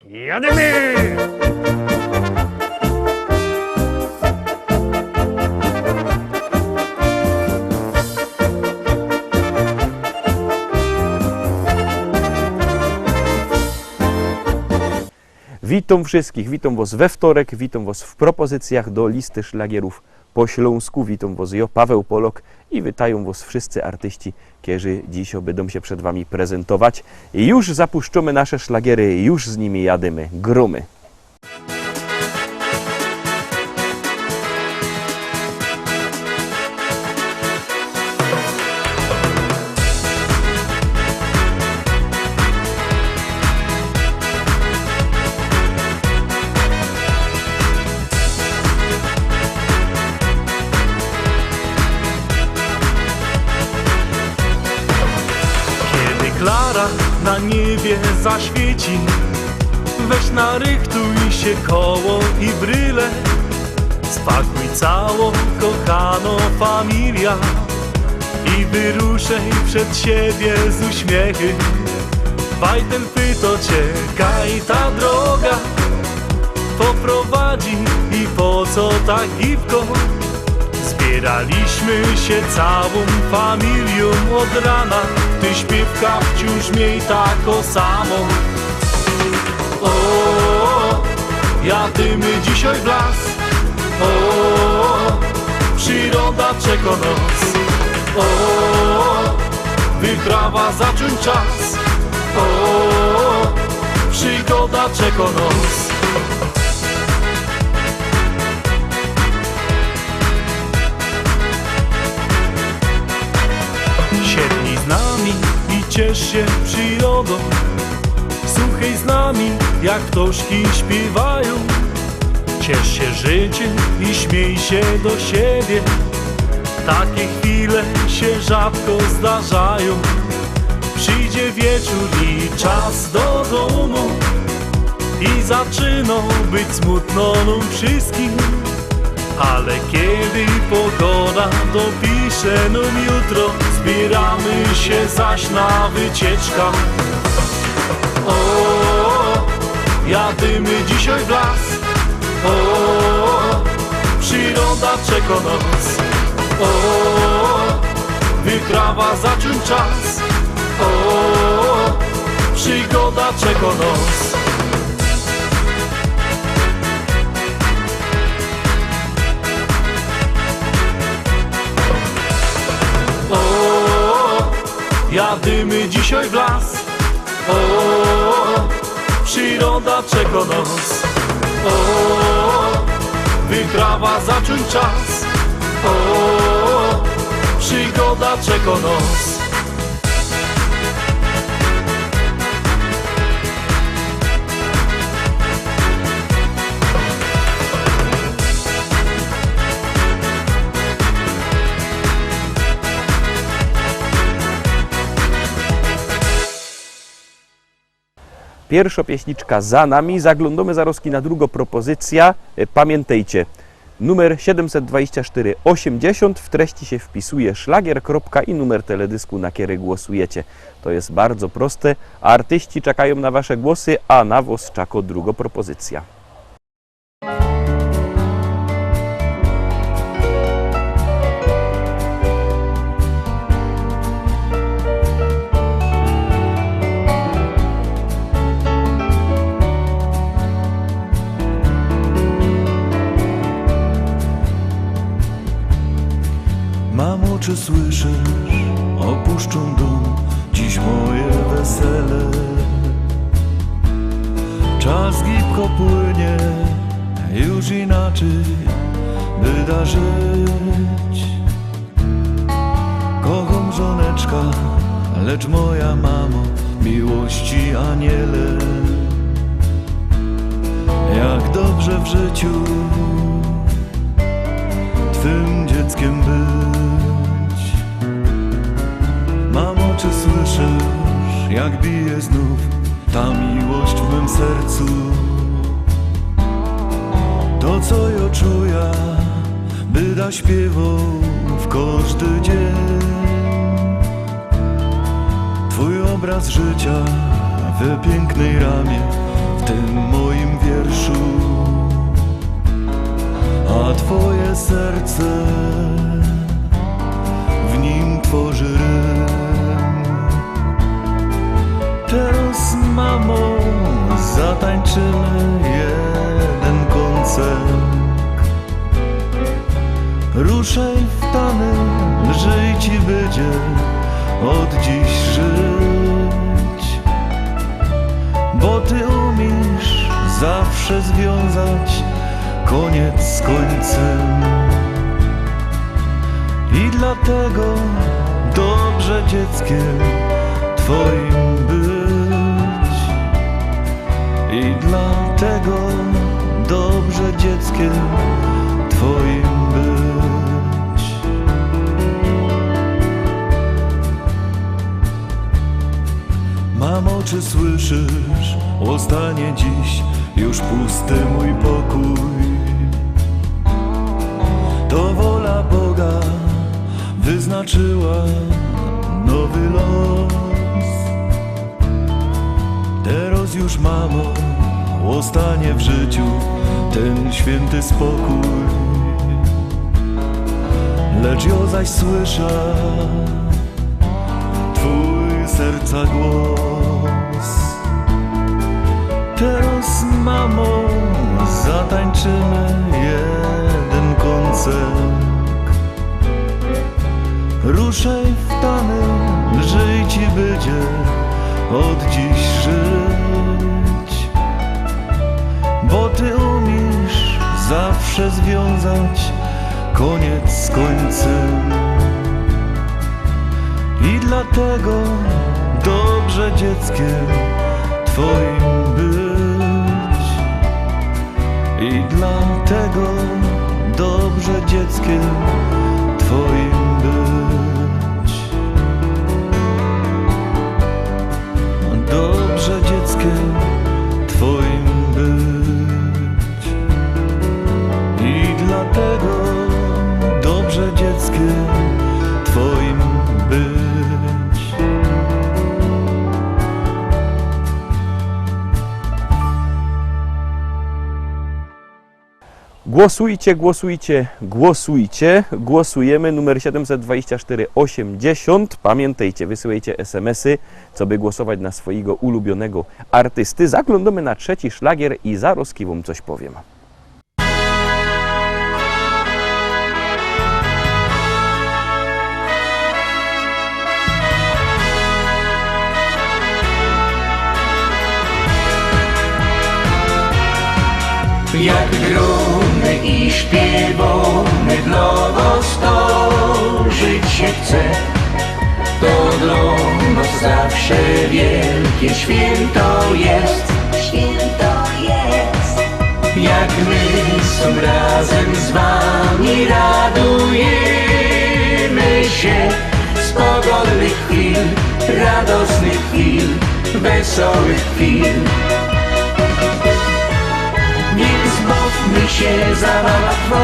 Jademy! Witam wszystkich, witam was we wtorek, witam was w propozycjach do listy szlagierów po śląsku. Witam was ja, Paweł Polok, i witają was wszyscy artyści, którzy dziś będą się przed wami prezentować. I już zapuszczamy nasze szlagiery, już z nimi jadymy, gromy. Klara na niebie zaświeci, weź narychtuj się koło i bryle, spakuj całą kochaną familia i wyruszaj przed siebie z uśmiechy. Bajtel pyta cię, kaj ta droga poprowadzi i po co tak gibko? Zbieraliśmy się całą familią od rana, ty śpiewka wciąż miej tako samo. O, jadymy dzisiaj w las, o, przyroda czeka nas, o, wyprawa zacząć czas, o, przygoda czeka nas. Siednij z nami i ciesz się przyrodą, słuchaj z nami jak ptoszki śpiewają. Ciesz się życiem i śmiej się do siebie, takie chwile się rzadko zdarzają. Przyjdzie wieczór i czas do domu i zaczyną być smutno nam wszystkim. Ale kiedy pogoda dopisze nam jutro, zbieramy się zaś na wycieczkę. O, jadymy dzisiaj w las, o, przyroda czeka nas, o, wyprawa zacząć czas, o, przygoda czeka nas. Jadymy dzisiaj w las, o, przyroda czeka nas, o, wyprawa zacząć czas, o, przygoda czeka nas. Pierwsza pieśniczka za nami, zaglądamy zaroski na drugą propozycja. Pamiętajcie, numer 72480, w treści się wpisuje szlagier, kropka i numer teledysku, na który głosujecie. To jest bardzo proste, a artyści czekają na wasze głosy, a na was czeka druga propozycja. Mamo, czy słyszysz? Opuszczą dom, dziś moje wesele. Czas gibko płynie, już inaczej byda żyć. Kocham żoneczka, lecz moja mamo, miłości aniele. Jak dobrze w życiu twym dzieckiem być. Mamo, czy słyszysz, jak bije znów ta miłość w mym sercu? To, co ja czuję, byda śpiewał w każdy dzień. Twój obraz życia w pięknej ramie, w tym zatańczymy jeden koncert. Ruszaj w tany, żyj ci będzie od dziś żyć, bo ty umiesz zawsze związać koniec z końcem. I dlatego dobrze dzieckiem twoim być. I dlatego dobrze dzieckiem twoim być. Mamo, czy słyszysz? Ostanie dziś już pusty mój pokój. To wola Boga wyznaczyła nowy los. Teraz już, mamo, ostanie w życiu ten święty spokój. Lecz ja zaś słyszę twój serca głos. Teraz, mamo, zatańczymy jeden koncert. Ruszaj w tany, żyj ci będzie od dziś żyć, bo ty umiesz zawsze związać koniec z końcem. I dlatego dobrze dzieckiem twoim być. I dlatego dobrze dzieckiem twoim być. Dobrze dzieckiem twoim być. I dlatego dobrze dzieckiem twoim być. Głosujcie, głosujcie, głosujcie. Głosujemy numer 72480. Pamiętajcie, wysyłajcie SMS-y, co by głosować na swojego ulubionego artysty. Zaglądamy na trzeci szlagier i za rozkiwą coś powiem. Jak grumy i śpiewamy dla was, to żyć się chce. To dla nas zawsze wielkie święto jest. Święto jest. Jak my są razem z wami radujemy się z pogodnych chwil, radosnych chwil, wesołych chwil. Więc bawmy się za łatwo,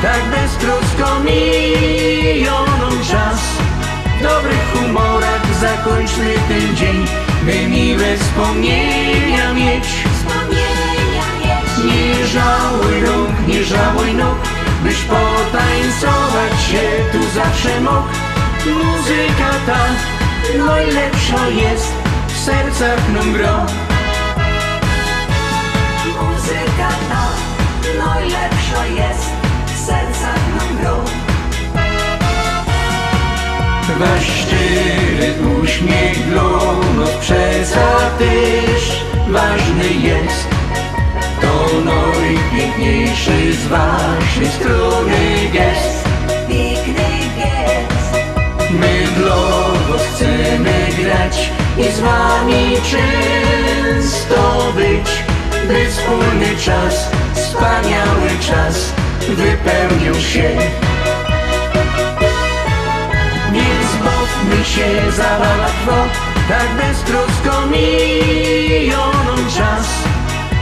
tak beztrosko mijoną czas. W dobrych humorach zakończmy ten dzień, by miłe wspomnienia mieć. Nie żałuj rąk, nie żałuj nóg, byś potańcować się tu zawsze mógł. Muzyka ta najlepsza jest, w sercach nam gra. Muzyka ta najlepsza jest, w sercach nam gra. Wasz szczery uśmiech dla nas też ważny jest. To najpiękniejszy z waszej strony gest. Piękny gest. My dla was chcemy grać i z wami często być, by wspólny czas, wspaniały czas wypełnił się. Więc bawmy się za łatwo, tak beztrosko mijoną czas.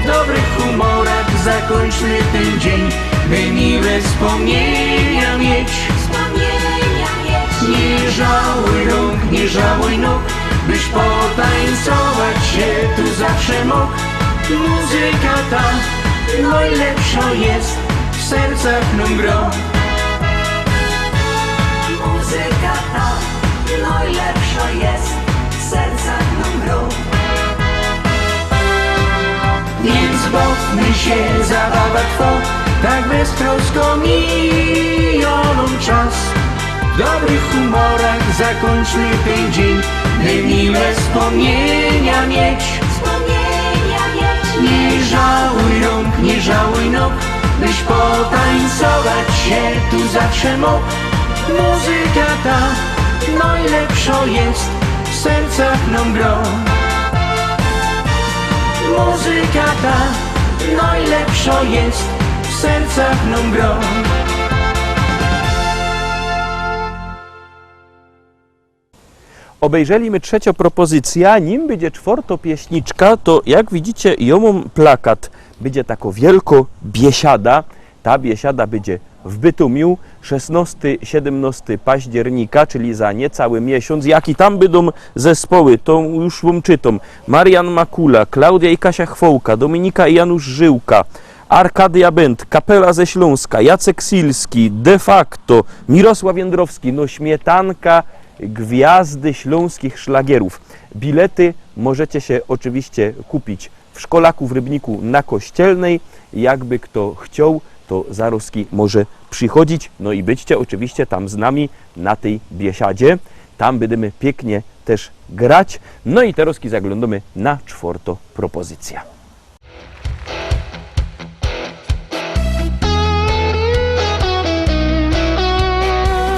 W dobrych humorach zakończmy ten dzień, by miłe wspomnienia mieć. Nie żałuj rąk, nie żałuj nóg, byś potańcować się tu zawsze mógł. Muzyka ta najlepsza jest, w sercach nam gra. Muzyka ta najlepsza jest, w sercach nam gra. bawmy się, zabawa trwa, tak beztrosko mijoną czas. W dobrych humorach zakończmy ten dzień, by miłe wspomnienia mieć. Nie żałuj rąk, nie żałuj nóg, byś potańcować się tu zawsze mógł. Muzyka ta najlepsza jest, w sercach nam gra. Muzyka ta najlepsza jest, w sercach nam gra. Obejrzeliśmy trzecią propozycję, a nim będzie czwarta pieśniczka, to jak widzicie, ją mam plakat. Będzie tako wielko biesiada. Ta biesiada będzie w Bytomiu 16-17 października, czyli za niecały miesiąc. Jaki tam będą zespoły, to już wam czytam. Marian Makula, Klaudia i Kasia Chwołka, Dominika i Janusz Żyłka, Arkadia Bent, Kapela ze Śląska, Jacek Silski, De Facto, Mirosław Jędrowski, no śmietanka gwiazdy śląskich szlagierów. Bilety możecie się oczywiście kupić w Szkolaku w Rybniku na Kościelnej. Jakby kto chciał, to zaroski może przychodzić. No i byćcie oczywiście tam z nami na tej biesiadzie. Tam będziemy pięknie też grać. No i teraz zaglądamy na czwartą propozycję.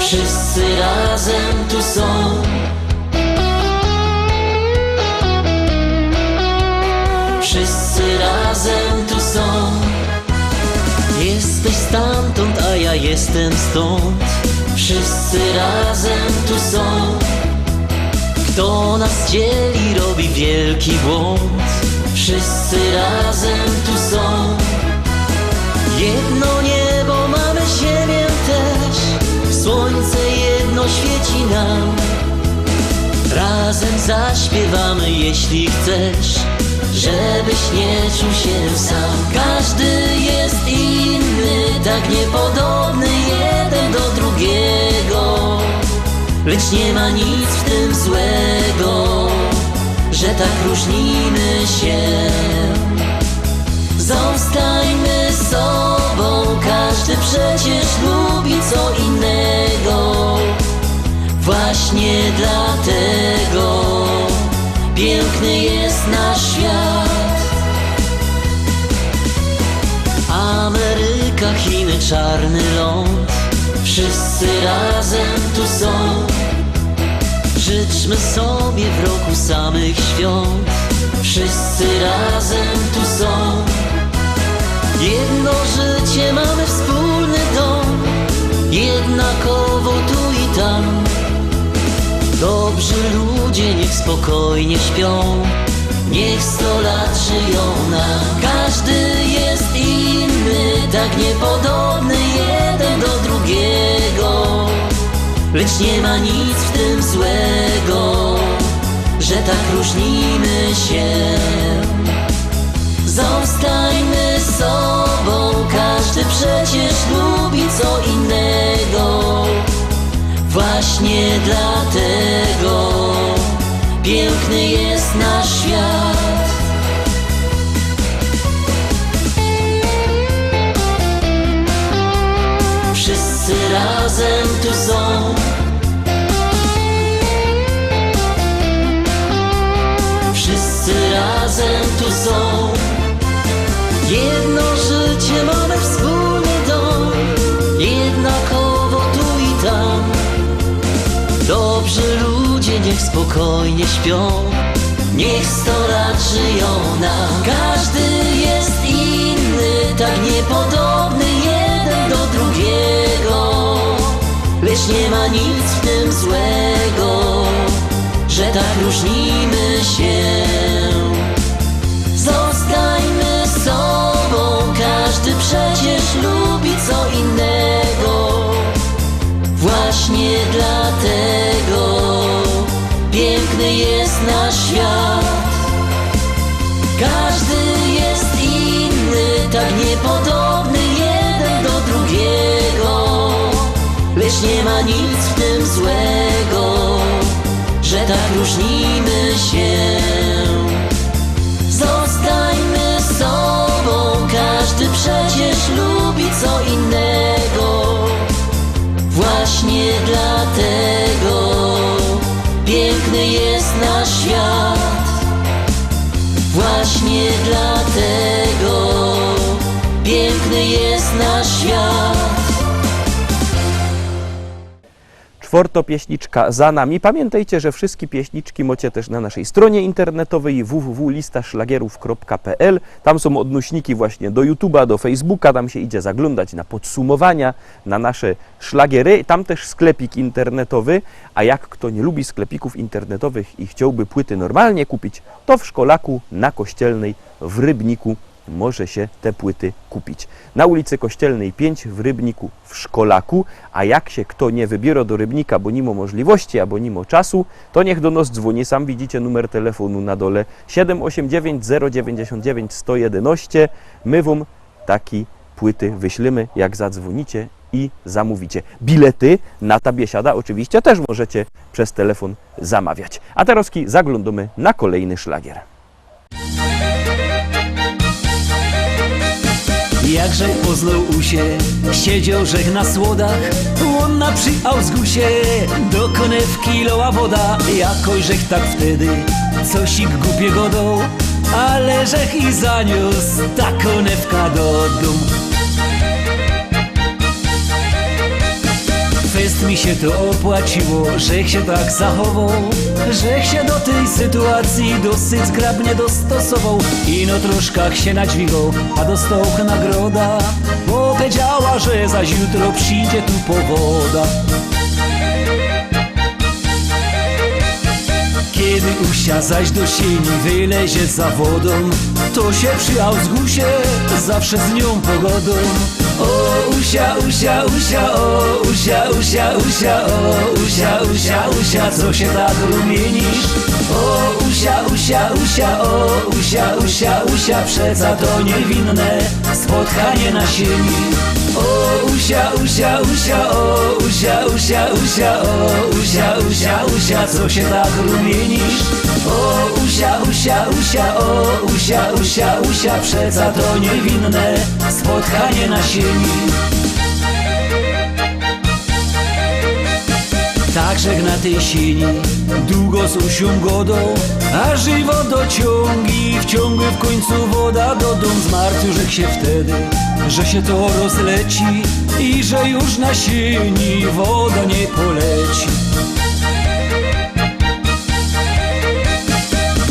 Wszyscy razem tu są. Wszyscy razem tu są. Jesteś stamtąd, a ja jestem stąd. Wszyscy razem tu są. Kto nas dzieli, robi wielki błąd. Wszyscy razem tu są. Jedno niebo, mamy ziemię też. Słońce jedno świeci nam. Razem zaśpiewamy, jeśli chcesz, żebyś nie czuł się sam. Każdy jest inny, tak niepodobny jeden do drugiego. Lecz nie ma nic w tym złego, że tak różnimy się. Zostańmy sobą, każdy przecież lubi co innego. Właśnie dlatego piękny jest nasz świat. Ameryka, Chiny, czarny ląd. Wszyscy razem tu są. Życzmy sobie w roku samych świąt. Wszyscy razem tu są. Jedno życie, mamy wspólny dom. Jednakowo tu i tam. Dobrzy ludzie niech spokojnie śpią. Niech 100 lat żyją nam. Każdy jest inny, tak niepodobny jeden do drugiego. Lecz nie ma nic w tym złego, że tak różnimy się. Zostańmy sobą, każdy przecież lubi co innego. Właśnie dlatego piękny jest nasz świat. Wszyscy razem tu są. Wszyscy razem tu są. Jedno życie, mamy wspólny dom. Jednakowo tu i tam. Dobrzy ludzie niech spokojnie śpią. Niech 100 lat żyją nam. Każdy jest inny, tak niepodobny jeden do drugiego. Lecz nie ma nic w tym złego, że tak różnimy się. Zostańmy sobą, każdy przecież lubi co innego. Właśnie dlatego piękny jest nasz świat. Każdy jest inny, tak niepodobny jeden do drugiego. Lecz nie ma nic w tym złego, że tak różnimy się. Zostańmy sobą, piękny jest nasz świat. Czwarta pieśniczka za nami. Pamiętajcie, że wszystkie pieśniczki macie też na naszej stronie internetowej www.listaszlagierów.pl. Tam są odnośniki właśnie do YouTube'a, do Facebooka, tam się idzie zaglądać na podsumowania, na nasze szlagiery. Tam też sklepik internetowy, a jak kto nie lubi sklepików internetowych i chciałby płyty normalnie kupić, to w Szkolaku na Kościelnej w Rybniku może się te płyty kupić. Na ulicy Kościelnej 5 w Rybniku w Szkolaku, a jak się kto nie wybiera do Rybnika, bo nie ma możliwości, albo nie ma czasu, to niech do nas dzwoni. Sam widzicie numer telefonu na dole 789 099 111. My wam takie płyty wyślemy, jak zadzwonicie i zamówicie. Bilety na ta biesiada oczywiście też możecie przez telefon zamawiać. A teraz zaglądamy na kolejny szlagier. Jakże poznał usie, siedział żech na słodach, łonna przy Ausgusie, do konewki loła woda, jakoś żech tak wtedy, cosik głupiego dał, ale żech i zaniósł ta konewka do domu. Fest mi się to opłaciło, żech się tak zachował, żech się do tej sytuacji dosyć zgrabnie dostosował. Ino troszkach się nadźwigał, a dostał nagroda, bo powiedziała, że zaś jutro przyjdzie tu powoda. Kiedy usia zaś do sieni wylezie za wodą, to się przy Ausgusie zawsze z nią pogodą. O usia, usia, usia, o usia, usia, usia, o usia, usia, usia, co się tak rumienisz? O usia, usia, usia, o usia, usia, usia, przeca to niewinne spotkanie na sieni. O usia, usia, usia, o usia, usia, usia, o usia, usia, usia, co się tak rumienisz? O usia, usia, usia, o usia, usia, usia, przeca to niewinne spotkanie na sieni. Także na tej sieni długo z usią godą, a żywo dociągi wciągły w końcu woda do dom. Zmartwił żech się wtedy, że się to rozleci i że już na sieni woda nie poleci.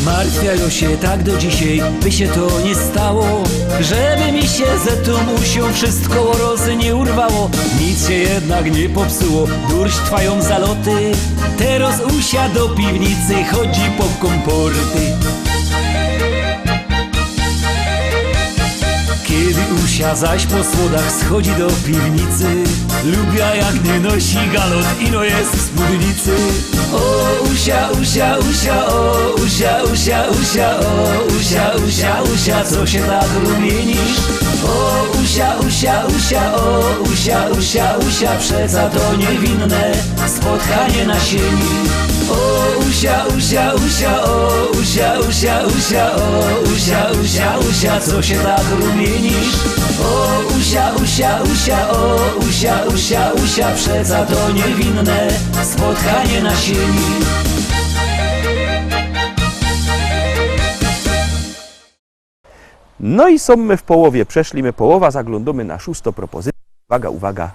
Martwiają się tak do dzisiaj, by się to nie stało, żeby mi się ze tą usią wszystko rozy nie urwało. Nic się jednak nie popsuło, durść trwają zaloty, teraz usia do piwnicy chodzi po komporty. Kiedy usia zaś po słodach schodzi do piwnicy, lubia jak nie nosi galot, ino jest w spódnicy. O usia, usia, usia, o usia, usia, usia, o usia, usia, usia, co się tak rumienisz? O usia, usia, usia, o usia, usia, usia, przeca to niewinne spotkanie na sieni. O usia, usia, usia, o usia, usia, usia, o usia, usia, usia, co się tak rumienisz? O usia, usia, usia, o usia, usia, usia, przeca to niewinne spotkanie na sieni. No i są my w połowie, przeszliśmy połowa, zaglądamy na 6. propozycję. Uwaga, uwaga.